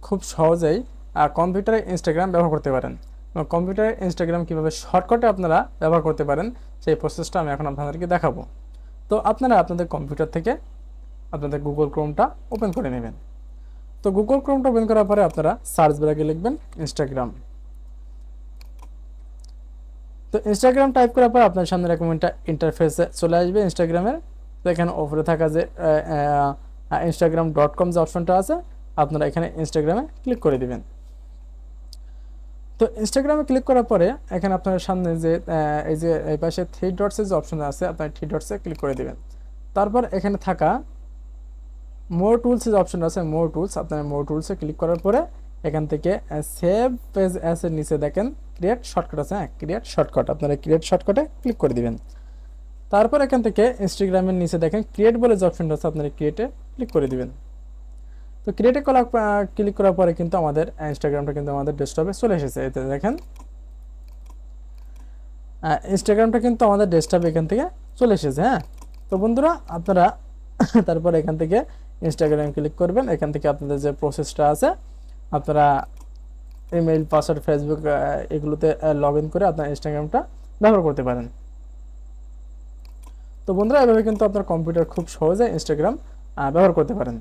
খুব সহজেই কম্পিউটারে ইনস্টাগ্রাম ব্যবহার করতে পারেন। এবং কম্পিউটারে ইনস্টাগ্রাম কীভাবে শর্টকাটে আপনারা ব্যবহার করতে পারেন সেই প্রসেসটা আমি এখন আপনাদেরকে দেখাবো। তো আপনারা আপনাদের কম্পিউটার থেকে আপনাদের গুগল ক্রোমটা ওপেন করে নেবেন। তো গুগল ক্রোমটা ওপেন করার পরে আপনারা সার্চ বারে লিখবেন ইনস্টাগ্রাম। তো ইনস্টাগ্রাম টাইপ করার পর আপনার সামনে এরকম একটা ইন্টারফেসে চলে আসবে ইনস্টাগ্রামের। তো এখানে ওপরে থাকা যে instagram.com যে অপশনটা আছে, আপনারা এখানে ইনস্টাগ্রামে ক্লিক করে দিবেন। তো ইনস্টাগ্রামে ক্লিক করার পরে এখানে আপনার সামনে যে এই যে এই পাশে থ্রি ডটসের যে অপশন আছে, আপনার থ্রি ডটসে ক্লিক করে দিবেন। তারপর এখানে থাকা মোর টুলস যে অপশন আছে, মোর টুলস, আপনার মোর টুলসে ক্লিক করার পরে এখান থেকে সেভ পেজ অ্যাস এর নিচে দেখেন ক্রিয়েট শর্টকাট আছে, হ্যাঁ ক্রিয়েট শর্টকাট, আপনারা ক্রিয়েট শর্টকাটে ক্লিক করে দিবেন। তারপর এখান থেকে ইনস্টাগ্রামের নিচে দেখেন ক্রিয়েট বলে যে অপশনটা আছে, আপনারা ক্রিয়েটে ক্লিক করে দিবেন। তো ক্রিয়েটে ক্লিক করার পরে কিন্তু আমাদের ইনস্টাগ্রামটা কিন্তু আমাদের ডেস্কটপে চলে এসেছে। এতে দেখেন ইনস্টাগ্রামটা কিন্তু আমাদের ডেস্কটপে এখান থেকে চলে এসেছে। হ্যাঁ, তো বন্ধুরা আপনারা তারপর এখান থেকে ইনস্টাগ্রামে ক্লিক করবেন। এখান থেকে আপনাদের যে প্রসেসটা আছে, আপনারা ইমেইল, পাসওয়ার্ড, ফেসবুক এগুলোতে লগ ইন করে আপনার ইনস্টাগ্রামটা ব্যবহার করতে পারেন। তো বন্ধুরা এভাবে কিন্তু আপনার কম্পিউটার খুব সহজে ইনস্টাগ্রাম ব্যবহার করতে পারেন।